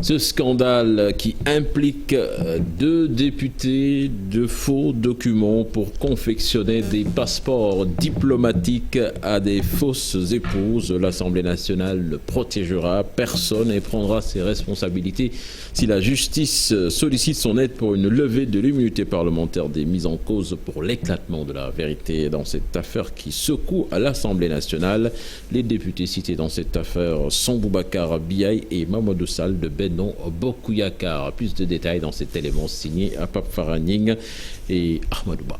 Ce scandale qui implique 2 députés de faux documents pour confectionner des passeports diplomatiques à des fausses épouses. L'Assemblée nationale ne protégera personne et prendra ses responsabilités si la justice sollicite son aide pour une levée de l'immunité parlementaire des mises en cause pour l'éclatement de la vérité dans cette affaire qui secoue à l'Assemblée nationale. Les députés cités dans cette affaire sont Boubacar Biaye et Mamadou Sall de Benno Bokk-Yakaar. Plus de détails dans cet élément signé à Pape Faraning et Ahmadouba.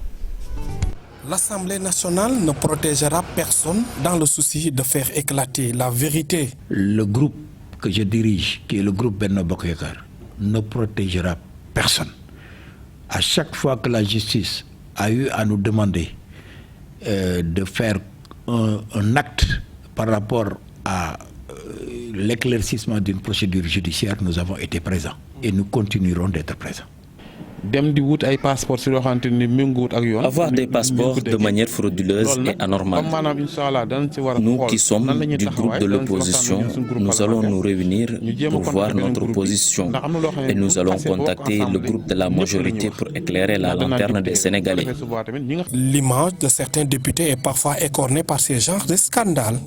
L'Assemblée nationale ne protégera personne dans le souci de faire éclater la vérité. Le groupe que je dirige, qui est le groupe Benno Bokk-Yakaar, ne protégera personne. À chaque fois que la justice a eu à nous demander de faire un acte par rapport à l'éclaircissement d'une procédure judiciaire, nous avons été présents et nous continuerons d'être présents. Avoir des passeports de manière frauduleuse et anormale. Nous qui sommes du groupe de l'opposition, nous allons nous réunir pour voir notre position et nous allons contacter le groupe de la majorité pour éclairer la lanterne des Sénégalais. L'image de certains députés est parfois écornée par ces genres de scandales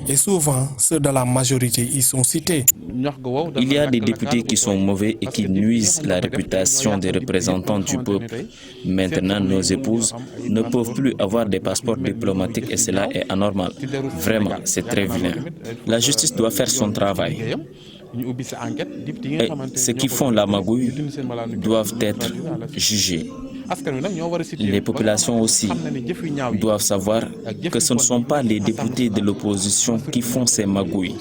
et souvent ceux de la majorité y sont cités. Il y a des députés qui sont mauvais et qui nuisent la réputation des représentants du peuple. Maintenant, nos épouses ne peuvent plus avoir des passeports diplomatiques et cela est anormal. Vraiment, c'est très vilain. La justice doit faire son travail. Et ceux qui font la magouille doivent être jugés. Les populations aussi doivent savoir que ce ne sont pas les députés de l'opposition qui font ces magouilles.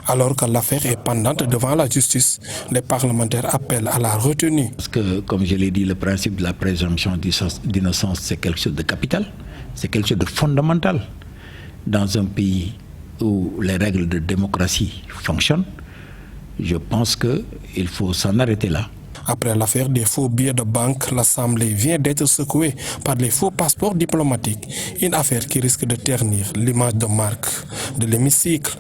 Alors que l'affaire est pendante devant la justice, les parlementaires appellent à la retenue. Parce que, comme je l'ai dit, le principe de la présomption d'innocence, c'est quelque chose de capital, c'est quelque chose de fondamental. Dans un pays où les règles de démocratie fonctionnent, je pense qu'il faut s'en arrêter là. Après l'affaire des faux billets de banque, l'Assemblée vient d'être secouée par les faux passeports diplomatiques, une affaire qui risque de ternir l'image de marque de l'hémicycle.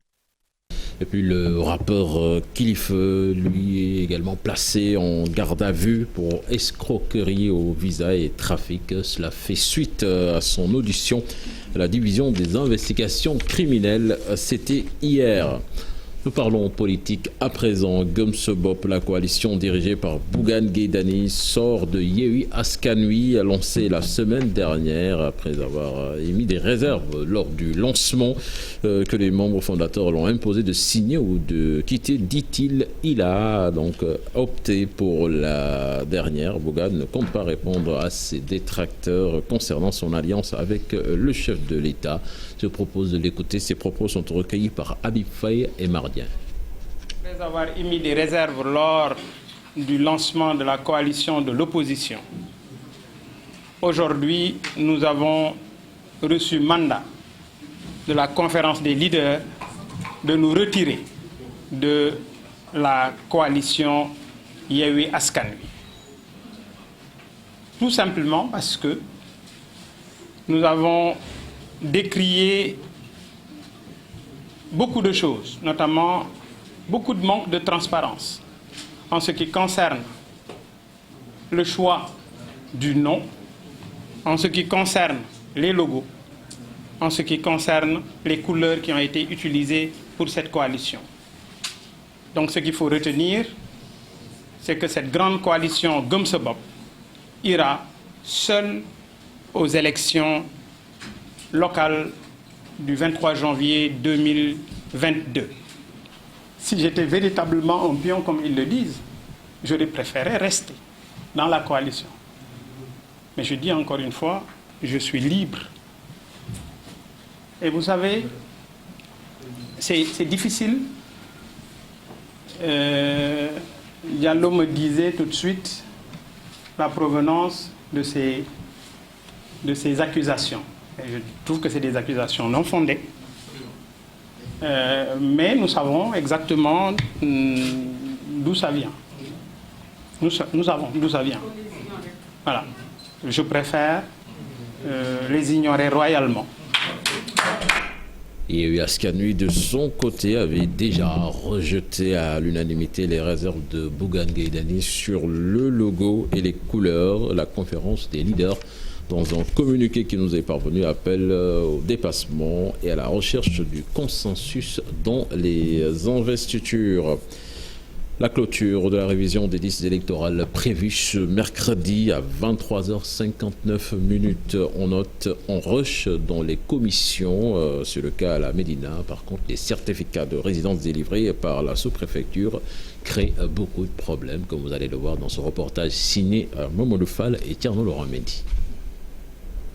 Et puis le rappeur Kilif, lui, est également placé en garde à vue pour escroquerie au visa et trafic. Cela fait suite à son audition à la division des investigations criminelles. C'était hier. Nous parlons politique à présent. Gumsebop, la coalition dirigée par Bougane Gueye Dany, sort de Yewwi Askan Wi, a lancé la semaine dernière, après avoir émis des réserves lors du lancement que les membres fondateurs l'ont imposé de signer ou de quitter, dit-il. Il a donc opté pour la dernière. Bougane ne compte pas répondre à ses détracteurs concernant son alliance avec le chef de l'État. Je propose de l'écouter. Ses propos sont recueillis par Habib Faye et Mardien. Après avoir émis des réserves lors du lancement de la coalition de l'opposition, aujourd'hui, nous avons reçu mandat de la conférence des leaders de nous retirer de la coalition Yewwi Askan Wi. Tout simplement parce que nous avons décrié beaucoup de choses, notamment beaucoup de manque de transparence en ce qui concerne le choix du nom, en ce qui concerne les logos, en ce qui concerne les couleurs qui ont été utilisées pour cette coalition. Donc ce qu'il faut retenir, c'est que cette grande coalition Gumsebop ira seule aux élections locales du 23 janvier 2022. Si j'étais véritablement un pion, comme ils le disent, j'aurais préféré rester dans la coalition. Mais je dis encore une fois, je suis libre. Et vous savez, c'est difficile. Diallo me disait tout de suite la provenance de ces accusations. Et je trouve que c'est des accusations non fondées. Mais nous savons exactement d'où ça vient. Nous savons d'où ça vient. Voilà. Je préfère les ignorer royalement. Et Askanui, de son côté, avait déjà rejeté à l'unanimité les réserves de Bougane Gueye Dany sur le logo et les couleurs. La conférence des leaders, dans un communiqué qui nous est parvenu, appelle au dépassement et à la recherche du consensus dans les investitures. La clôture de la révision des listes électorales prévue ce mercredi à 23h59. On note en rush dans les commissions. C'est le cas à la Médina. Par contre, les certificats de résidence délivrés par la sous-préfecture créent beaucoup de problèmes, comme vous allez le voir dans ce reportage signé Mamadou Fall et Tierno Laurent Mendy.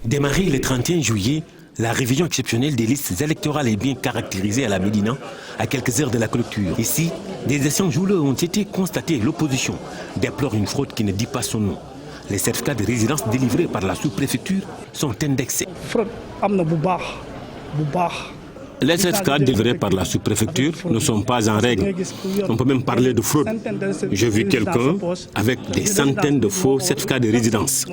Démarré le 31 juillet, la révision exceptionnelle des listes électorales est bien caractérisée à la Médina, à quelques heures de la clôture. Ici, des échanges houleux ont été constatés. L'opposition déplore une fraude qui ne dit pas son nom. Les certificats de résidence délivrés par la sous-préfecture sont indexés. Les certificats délivrés par la sous-préfecture ne sont pas en règle. On peut même parler de fraude. J'ai vu quelqu'un avec des centaines de faux certificats de résidence.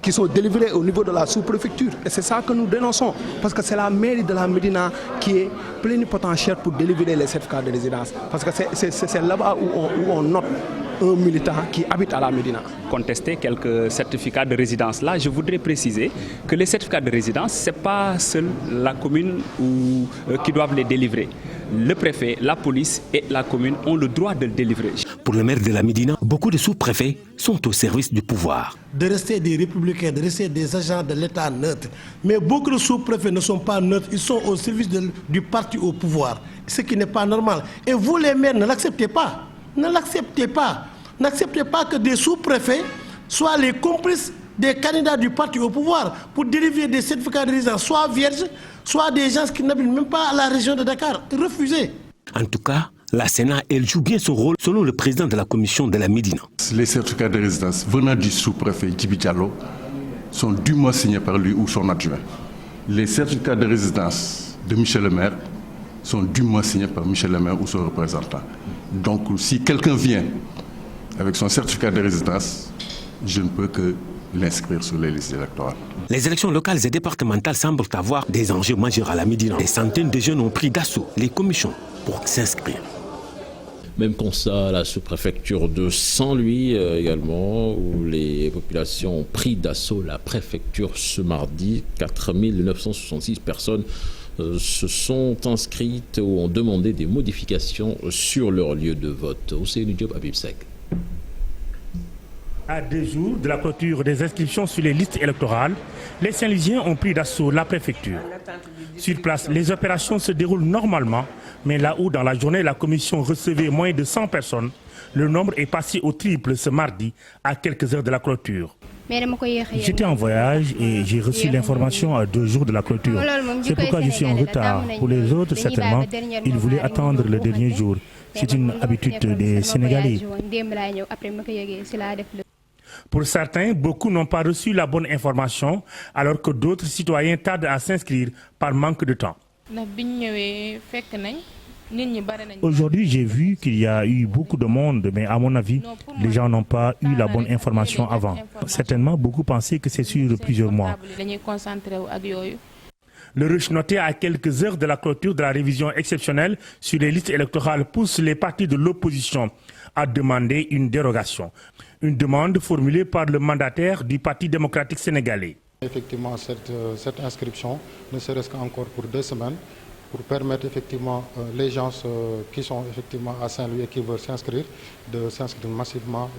Qui sont délivrés au niveau de la sous-préfecture. Et c'est ça que nous dénonçons. Parce que c'est la mairie de la Médina qui est plénipotentiaire pour délivrer les certificats de résidence. Parce que c'est là-bas où on note un militant qui habite à la Médina. Contester quelques certificats de résidence. Là, je voudrais préciser que les certificats de résidence, ce n'est pas seule la commune qui doivent les délivrer. Le préfet, la police et la commune ont le droit de le délivrer. Pour le maire de la Médina, beaucoup de sous-préfets sont au service du pouvoir. De rester des républicains, de rester des agents de l'État neutres. Mais beaucoup de sous-préfets ne sont pas neutres, ils sont au service du parti au pouvoir. Ce qui n'est pas normal. Et vous les maires, ne l'acceptez pas. Ne l'acceptez pas. N'acceptez pas que des sous-préfets soient les complices des candidats du parti au pouvoir pour délivrer des certificats de résidence, soit vierges, soit des gens qui n'habitent même pas à la région de Dakar. Refusez. En tout cas, la Sénat, elle joue bien son rôle, selon le président de la commission de la Médina. Les certificats de résidence venant du sous-préfet Djibi Diallo sont dûment signés par lui ou son adjoint. Les certificats de résidence de Michel le maire sont dûment signés par Michel le maire ou son représentant. Donc, si quelqu'un vient avec son certificat de résidence, je ne peux que l'inscrire sur les listes électorales. Les élections locales et départementales semblent avoir des enjeux majeurs à la Médina. Des centaines de jeunes ont pris d'assaut les commissions pour s'inscrire. Même constat à la sous-préfecture de Saint-Louis également, où les populations ont pris d'assaut la préfecture ce mardi. 4 966 personnes se sont inscrites ou ont demandé des modifications sur leur lieu de vote. Ousseynou Diop, Habib Seck. À 2 jours de la clôture des inscriptions sur les listes électorales, les Saint-Louisiens ont pris d'assaut la préfecture. Sur place, les opérations se déroulent normalement, mais là où dans la journée la commission recevait moins de 100 personnes, le nombre est passé au triple ce mardi à quelques heures de la clôture. J'étais en voyage et j'ai reçu l'information à 2 jours de la clôture. C'est pourquoi je suis en retard. Pour les autres, certainement, ils voulaient attendre le dernier jour. C'est une habitude des Sénégalais. Pour certains, beaucoup n'ont pas reçu la bonne information, alors que d'autres citoyens tardent à s'inscrire par manque de temps. Aujourd'hui, j'ai vu qu'il y a eu beaucoup de monde, mais à mon avis, les gens n'ont pas eu la bonne information avant. Certainement, beaucoup pensaient que c'est sur plusieurs mois. Le rush noté à quelques heures de la clôture de la révision exceptionnelle sur les listes électorales pousse les partis de l'opposition à demander une dérogation. Une demande formulée par le mandataire du Parti démocratique sénégalais. Effectivement, cette inscription, ne serait-ce qu'encore pour 2 semaines, pour permettre effectivement les gens qui sont effectivement à Saint-Louis et qui veulent s'inscrire, de s'inscrire massivement.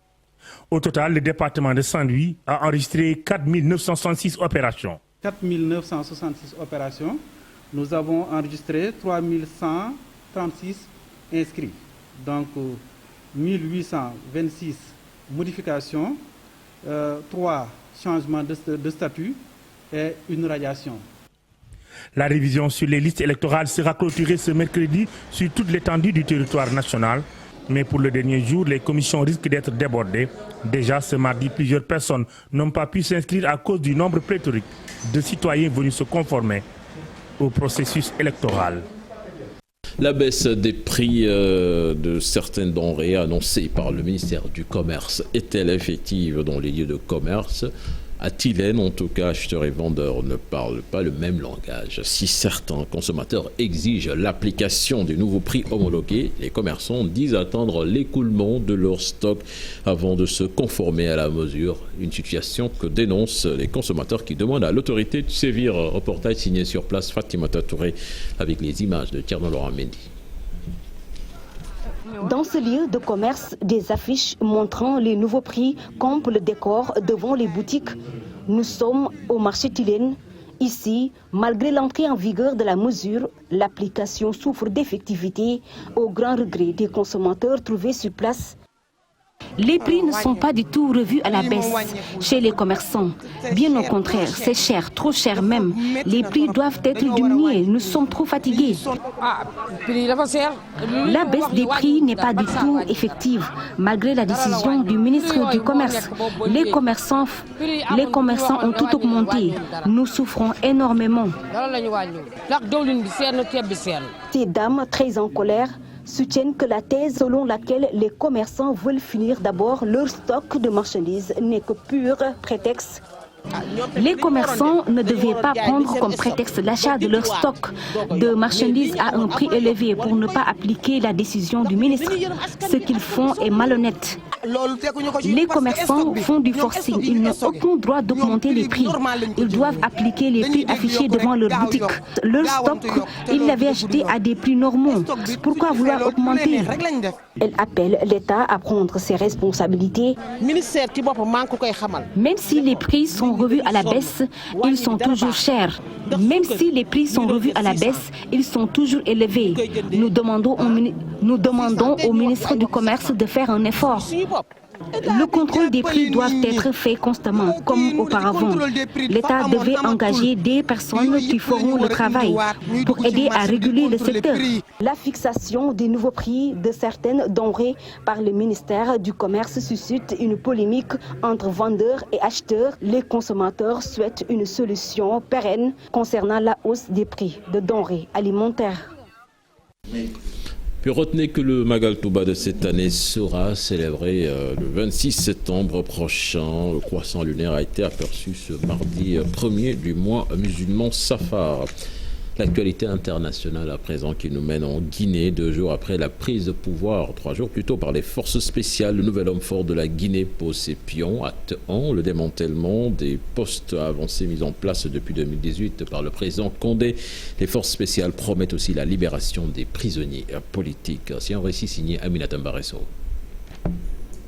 Au total, le département de Saint-Louis a enregistré 4 966 opérations. 4 966 opérations, nous avons enregistré 3 136 inscrits. Donc 1826 modifications, 3 changements de statut et une radiation. La révision sur les listes électorales sera clôturée ce mercredi sur toute l'étendue du territoire national. Mais pour le dernier jour, les commissions risquent d'être débordées. Déjà ce mardi, plusieurs personnes n'ont pas pu s'inscrire à cause du nombre pléthorique de citoyens venus se conformer au processus électoral. La baisse des prix de certaines denrées annoncées par le ministère du Commerce est-elle effective dans les lieux de commerce? À Tilène, en tout cas, acheteurs et vendeurs ne parlent pas le même langage. Si certains consommateurs exigent l'application des nouveaux prix homologués, les commerçants disent attendre l'écoulement de leur stock avant de se conformer à la mesure. Une situation que dénoncent les consommateurs qui demandent à l'autorité de sévir. Reportage signé sur place Fatimata Touré avec les images de Tierno Laurent Mendy. Dans ce lieu de commerce, des affiches montrant les nouveaux prix campent le décor devant les boutiques. Nous sommes au marché Tilène. Ici, malgré l'entrée en vigueur de la mesure, l'application souffre d'effectivité au grand regret des consommateurs trouvés sur place. Les prix ne sont pas du tout revus à la baisse chez les commerçants. Bien au contraire, c'est cher, trop cher même. Les prix doivent être diminués, nous sommes trop fatigués. La baisse des prix n'est pas du tout effective, malgré la décision du ministre du Commerce. Les commerçants ont tout augmenté. Nous souffrons énormément. Ces dames, très en colère, soutiennent que la thèse selon laquelle les commerçants veulent finir d'abord leur stock de marchandises n'est que pur prétexte. Les commerçants ne devaient pas prendre comme prétexte l'achat de leur stock de marchandises à un prix élevé pour ne pas appliquer la décision du ministre. Ce qu'ils font est malhonnête. Les commerçants font du forcing. Ils n'ont aucun droit d'augmenter les prix. Ils doivent appliquer les prix affichés devant leur boutique. Leur stock, ils l'avaient acheté à des prix normaux. Pourquoi vouloir augmenter? Elle appelle l'État à prendre ses responsabilités. Même si les prix sont revus à la baisse, ils sont toujours chers. Même si les prix sont revus à la baisse, ils sont toujours élevés. Nous demandons au ministre du Commerce de faire un effort. Le contrôle des prix doit être fait constamment, comme auparavant. L'État devait engager des personnes qui feront le travail pour aider à réguler le secteur. La fixation des nouveaux prix de certaines denrées par le ministère du Commerce suscite une polémique entre vendeurs et acheteurs. Les consommateurs souhaitent une solution pérenne concernant la hausse des prix de denrées alimentaires. Puis retenez que le Magal Touba de cette année sera célébré le 26 septembre prochain. Le croissant lunaire a été aperçu ce mardi 1er du mois musulman Safar. L'actualité internationale à présent qui nous mène en Guinée, 2 jours après la prise de pouvoir, 3 jours plus tôt par les forces spéciales. Le nouvel homme fort de la Guinée pose ses pions. Acte 1, le démantèlement des postes avancés mis en place depuis 2018 par le président Condé. Les forces spéciales promettent aussi la libération des prisonniers politiques. C'est un récit signé Aminata Mbaresso.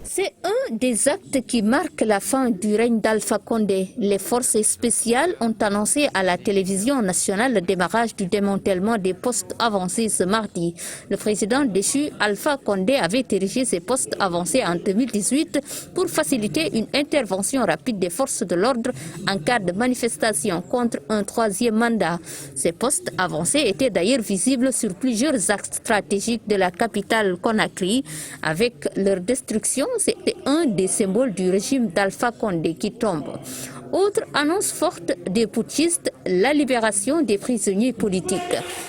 C'est un des actes qui marque la fin du règne d'Alpha Condé. Les forces spéciales ont annoncé à la télévision nationale le démarrage du démantèlement des postes avancés ce mardi. Le président déchu Alpha Condé avait érigé ces postes avancés en 2018 pour faciliter une intervention rapide des forces de l'ordre en cas de manifestation contre un 3e mandat. Ces postes avancés étaient d'ailleurs visibles sur plusieurs axes stratégiques de la capitale Conakry. Avec leur destruction, c'était un des symboles du régime d'Alpha Condé qui tombe. Autre annonce forte des putschistes, la libération des prisonniers politiques.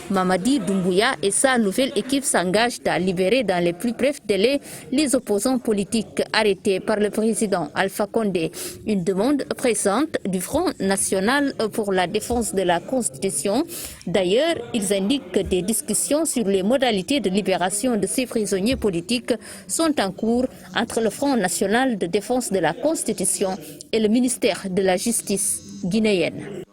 Mamadi Doumbouya et sa nouvelle équipe s'engagent à libérer dans les plus brefs délais les opposants politiques arrêtés par le président Alpha Condé. Une demande pressante du Front national pour la défense de la Constitution. D'ailleurs, ils indiquent que des discussions sur les modalités de libération de ces prisonniers politiques sont en cours entre le Front national de défense de la Constitution et le ministère de la Justice guinéenne.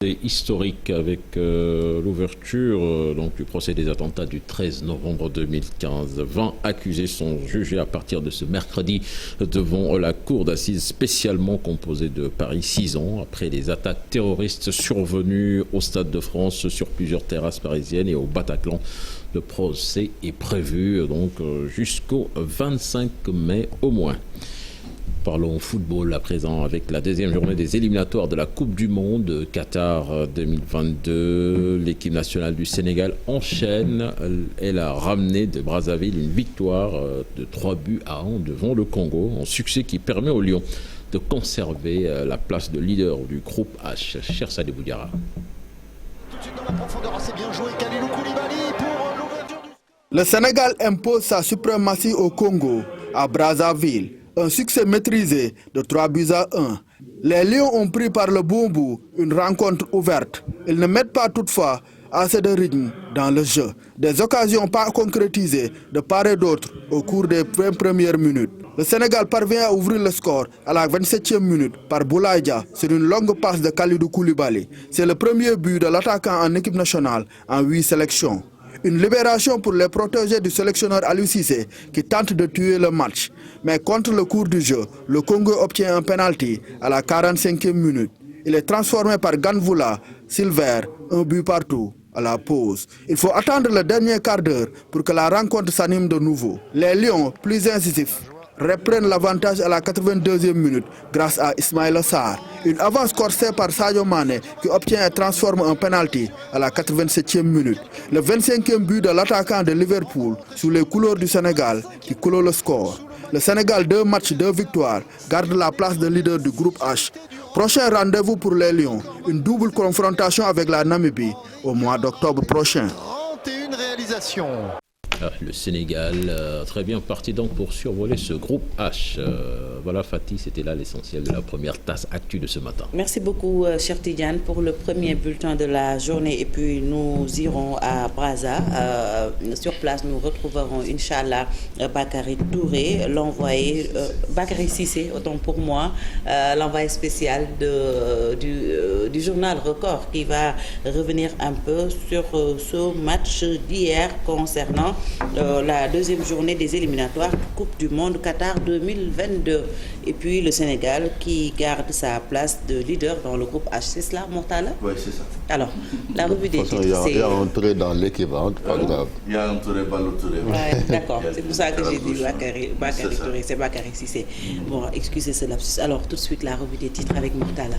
C'est historique avec l'ouverture du procès des attentats du 13 novembre 2015. 20 accusés sont jugés à partir de ce mercredi devant la cour d'assises spécialement composée de Paris 6 ans après les attaques terroristes survenues au Stade de France sur plusieurs terrasses parisiennes et au Bataclan. Le procès est prévu donc jusqu'au 25 mai au moins. Parlons football à présent avec la deuxième journée des éliminatoires de la Coupe du Monde Qatar 2022. L'équipe nationale du Sénégal enchaîne. Elle a ramené de Brazzaville une victoire de 3-1 devant le Congo. Un succès qui permet aux Lions de conserver la place de leader du groupe H. Cher Sadibou Boudiara. Le Sénégal impose sa suprématie au Congo, à Brazzaville. Un succès maîtrisé de 3-1. Les Lions ont pris par le bon bout une rencontre ouverte. Ils ne mettent pas toutefois assez de rythme dans le jeu. Des occasions pas concrétisées de part et d'autre au cours des 20 premières minutes. Le Sénégal parvient à ouvrir le score à la 27e minute par Boulaye Dia sur une longue passe de Kalidou Koulibaly. C'est le premier but de l'attaquant en équipe nationale en 8 sélections. Une libération pour les protégés du sélectionneur Aliou Cissé qui tente de tuer le match. Mais contre le cours du jeu, le Congo obtient un penalty à la 45e minute. Il est transformé par Ganvoula, Silver, un but partout à la pause. Il faut attendre le dernier quart d'heure pour que la rencontre s'anime de nouveau. Les Lions, plus incisifs, reprennent l'avantage à la 82e minute grâce à Ismaïla Sarr. Une avance corsée par Sadio Mané qui obtient et transforme un penalty à la 87e minute. Le 25e but de l'attaquant de Liverpool sous les couleurs du Sénégal qui clôt le score. Le Sénégal, 2 matchs, 2 victoires, garde la place de leader du groupe H. Prochain rendez-vous pour les Lions, une double confrontation avec la Namibie au mois d'octobre prochain. 31 réalisations. Le Sénégal, très bien parti donc pour survoler ce groupe H. Voilà Fatih, c'était là l'essentiel de la première tasse actu de ce matin. Merci beaucoup cher Tidiane pour le premier bulletin de la journée et puis nous irons à Brazza. Sur place nous retrouverons Inch'Allah Bakary Touré, l'envoyé, Bakary Cissé autant pour moi, l'envoyé spécial du journal Record qui va revenir un peu sur ce match d'hier concernant la deuxième journée des éliminatoires Coupe du Monde Qatar 2022. Et puis le Sénégal qui garde sa place de leader dans le groupe H. C'est cela, Mortala? Oui, c'est ça. Alors, la revue des titres, il y a un Touré dans l'équipe, pas grave. Il y a un Touré, Balou Touré. Ouais, d'accord, c'est pour ça que j'ai dit Bakary Touré, c'est Bakary Cissé. Bon, excusez ce lapsus. Alors, tout de suite, la revue des titres avec Mortala.